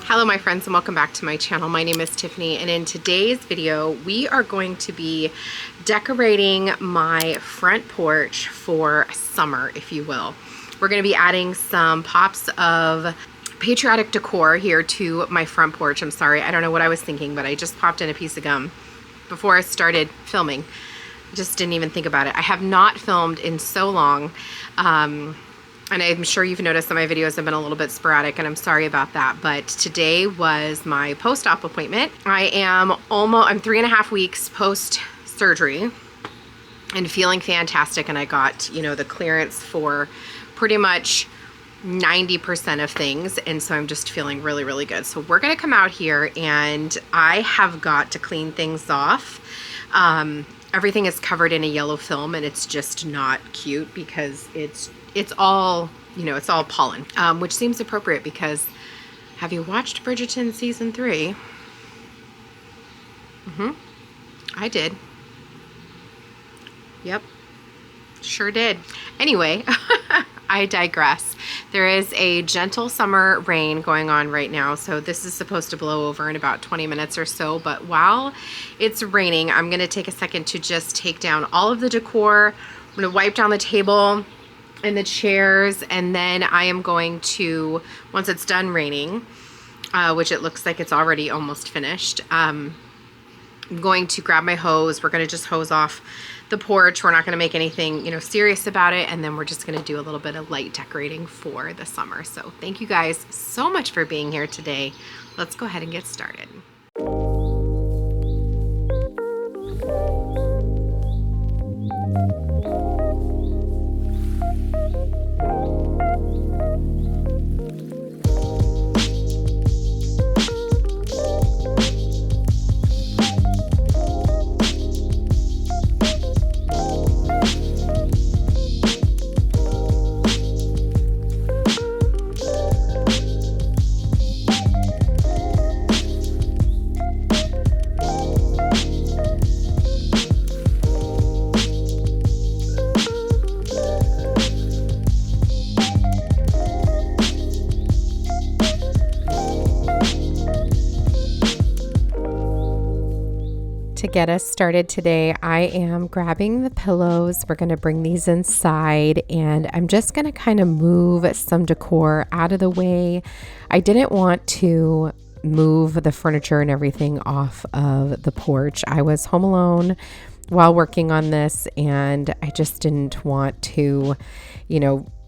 Hello my friends and welcome back to my channel. My name is Tiffany and in today's video we are going to be decorating my front porch for summer, if you will. We're going to be adding some pops of Patriotic Decor here to my front porch. I'm sorry, I don't know what I was thinking, but I just popped in a piece of gum before I started filming. Just didn't even think about it. I have not filmed in so long. And I'm sure you've noticed that my videos have been a little bit sporadic, and I'm sorry about that. But today was my post-op appointment. I'm 3.5 weeks post-surgery and feeling fantastic. And I got, the clearance for pretty much 90% of things. And so I'm just feeling really, really good. So we're going to come out here and I have got to clean things off. Everything is covered in a yellow film and it's just not cute because it's all, it's all pollen, which seems appropriate because have you watched Bridgerton season 3? I did. Yep, sure did. Anyway, I digress. There is a gentle summer rain going on right now, so this is supposed to blow over in about 20 minutes or so, but while it's raining, I'm gonna take a second to just take down all of the decor. I'm gonna wipe down the table and the chairs, and then I am going to, once it's done raining, which it looks like it's already almost finished, I'm going to grab my hose. We're going to just hose off the porch. We're not going to make anything, serious about it, and then we're just going to do a little bit of light decorating for the summer. So thank you guys so much for being here today. Let's go ahead and get started. To get us started today, I am grabbing the pillows. We're going to bring these inside and I'm just going to kind of move some decor out of the way. I didn't want to move the furniture and everything off of the porch. I was home alone while working on this and I just didn't want to,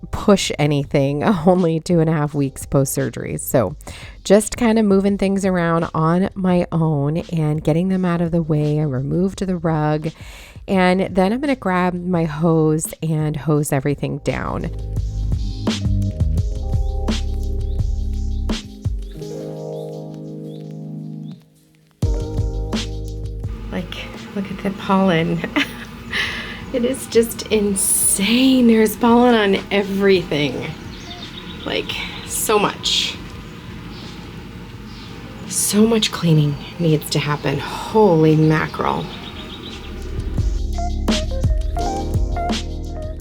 push anything only 2.5 weeks post-surgery. So just kind of moving things around on my own and getting them out of the way. I removed the rug and then I'm going to grab my hose and hose everything down. Look at the pollen. It is just insane. There's pollen on everything. So much. So much cleaning needs to happen. Holy mackerel.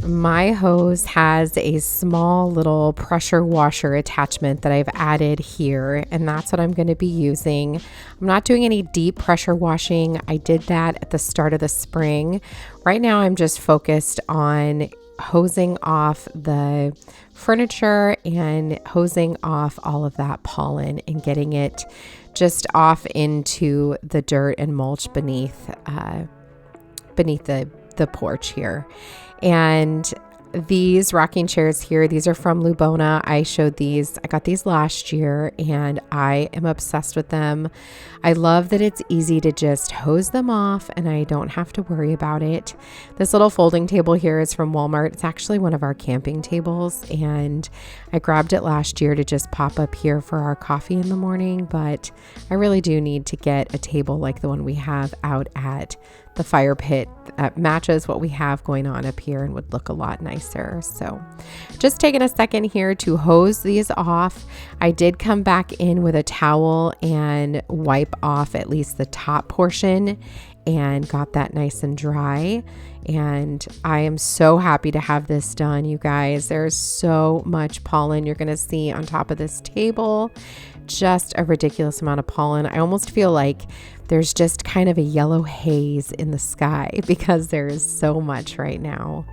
My hose has a small little pressure washer attachment that I've added here, and that's what I'm going to be using. I'm not doing any deep pressure washing. I did that at the start of the spring. Right now I'm just focused on hosing off the furniture and hosing off all of that pollen and getting it just off into the dirt and mulch beneath the porch here. And these rocking chairs here, these are from Lubona. I got these last year and I am obsessed with them. I love that it's easy to just hose them off and I don't have to worry about it. This little folding table here is from Walmart. It's actually one of our camping tables and I grabbed it last year to just pop up here for our coffee in the morning, but I really do need to get a table like the one we have out at the fire pit that matches what we have going on up here and would look a lot nicer. So just taking a second here to hose these off. I did come back in with a towel and wipe off at least the top portion and got that nice and dry. And I am so happy to have this done, you guys. There's so much pollen you're going to see on top of this table. just a ridiculous amount of pollen. I almost feel like there's just kind of a yellow haze in the sky because there is so much right now.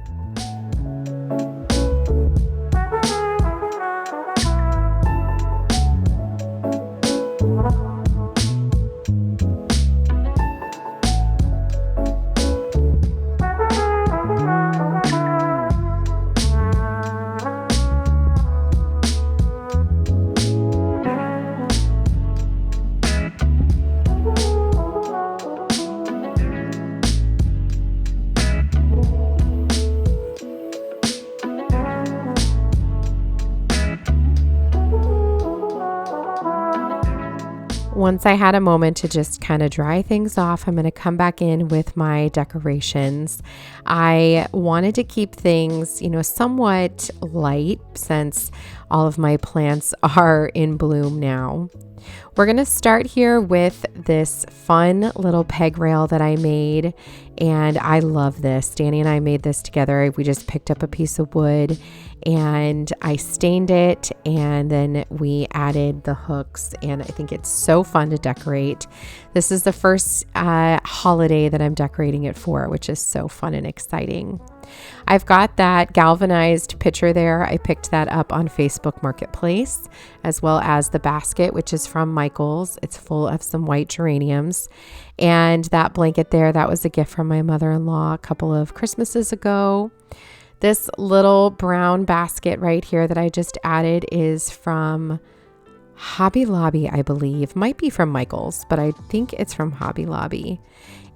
Once I had a moment to just kind of dry things off, I'm going to come back in with my decorations. I wanted to keep things, somewhat light since all of my plants are in bloom now. We're going to start here with this fun little peg rail that I made, and I love this. Danny and I made this together. We just picked up a piece of wood and I stained it, and then we added the hooks, and I think it's so fun to decorate. This is the first holiday that I'm decorating it for, which is so fun and exciting. I've got that galvanized picture there. I picked that up on Facebook Marketplace, as well as the basket, which is from Michael's. It's full of some white geraniums. And that blanket there, that was a gift from my mother-in-law a couple of Christmases ago. This little brown basket right here that I just added is from Hobby Lobby, I believe. Might be from Michael's, but I think it's from Hobby Lobby.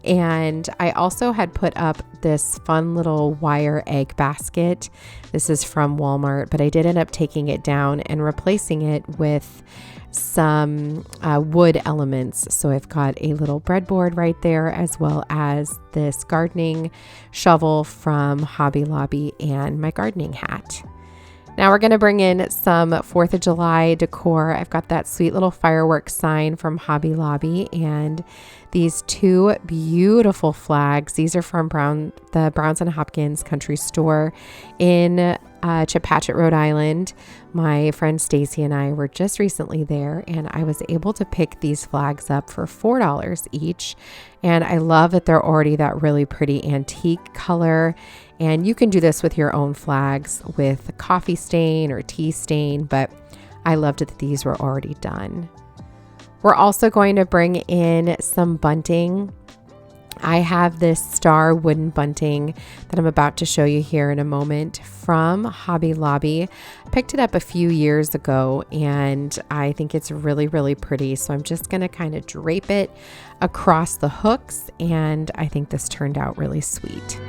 And I also had put up this fun little wire egg basket. This is from Walmart, but I did end up taking it down and replacing it with some wood elements. So I've got a little breadboard right there, as well as this gardening shovel from Hobby Lobby and my gardening hat. Now we're going to bring in some 4th of July decor. I've got that sweet little fireworks sign from Hobby Lobby and these 2 beautiful flags. These are from the Browns and Hopkins Country Store in Chepachet, Rhode Island. My friend Stacy and I were just recently there, and I was able to pick these flags up for $4 each. And I love that they're already that really pretty antique color. And you can do this with your own flags with coffee stain or tea stain, but I loved that these were already done. We're also going to bring in some bunting. I have this star wooden bunting that I'm about to show you here in a moment from Hobby Lobby. I picked it up a few years ago, and I think it's really, really pretty. So I'm just going to kind of drape it across the hooks, and I think this turned out really sweet.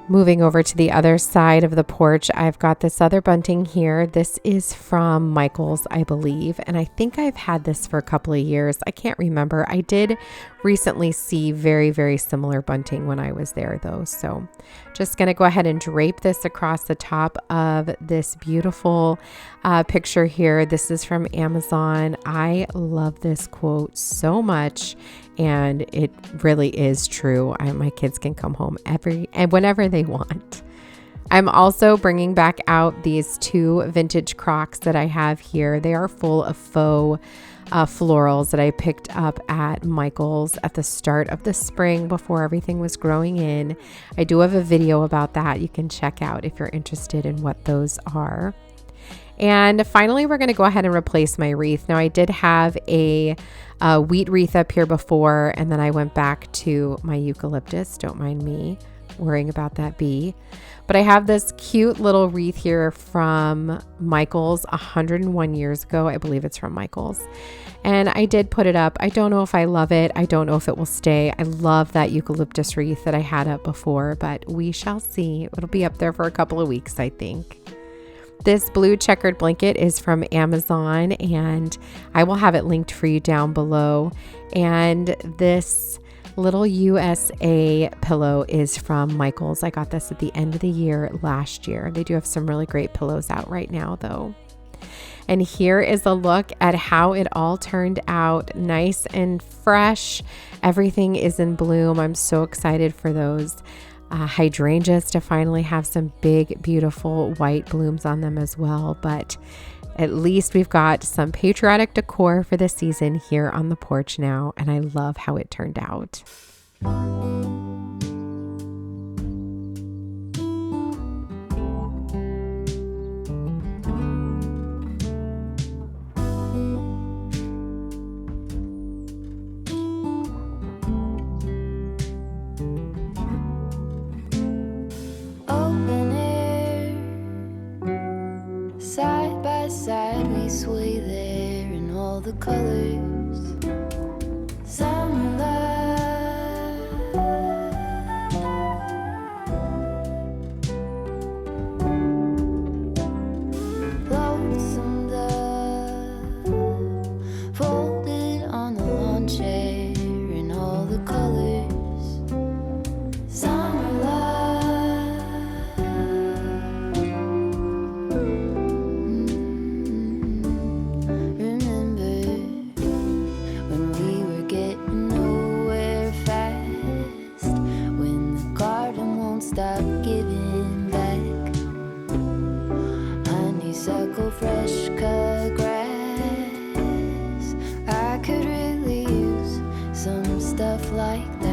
Moving over to the other side of the porch, I've got this other bunting here. This is from Michael's, I believe, and I think I've had this for a couple of years. I can't remember. I did recently see very, very similar bunting when I was there though. So just going to go ahead and drape this across the top of this beautiful picture here. This is from Amazon. I love this quote so much. And it really is true. My kids can come home whenever they want. I'm also bringing back out these 2 vintage Crocs that I have here. They are full of faux florals that I picked up at Michael's at the start of the spring before everything was growing in. I do have a video about that you can check out if you're interested in what those are. And finally, we're going to go ahead and replace my wreath. Now, I did have a wheat wreath up here before, and then I went back to my eucalyptus, don't mind me, worrying about that bee. But I have this cute little wreath here from Michael's 101 years ago. I believe it's from Michael's. And I did put it up. I don't know if I love it. I don't know if it will stay. I love that eucalyptus wreath that I had up before, but we shall see. It'll be up there for a couple of weeks, I think. This blue checkered blanket is from Amazon, and I will have it linked for you down below. And this little USA pillow is from Michael's. I got this at the end of the year last year. They do have some really great pillows out right now, though. And here is a look at how it all turned out. Nice and fresh. Everything is in bloom. I'm so excited for those hydrangeas to finally have some big, beautiful white blooms on them as well. But at least we've got some patriotic decor for the season here on the porch now, and I love how it turned out. Side by side we sway there in all the colors. Summer love, lonesome dove, folded on the lawn chair in all the colors. Summer love. Stop giving back. Honeysuckle, fresh cut grass. I could really use some stuff like that.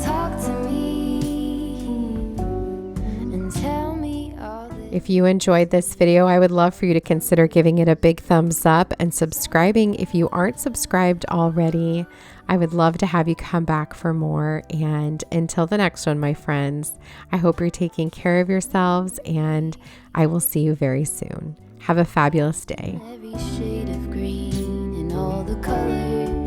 Talk to me and tell me all this. If you enjoyed this video, I would love for you to consider giving it a big thumbs up and subscribing if you aren't subscribed already. I would love to have you come back for more. And until the next one, my friends, I hope you're taking care of yourselves, and I will see you very soon. Have a fabulous day. Every shade of green in all the colors.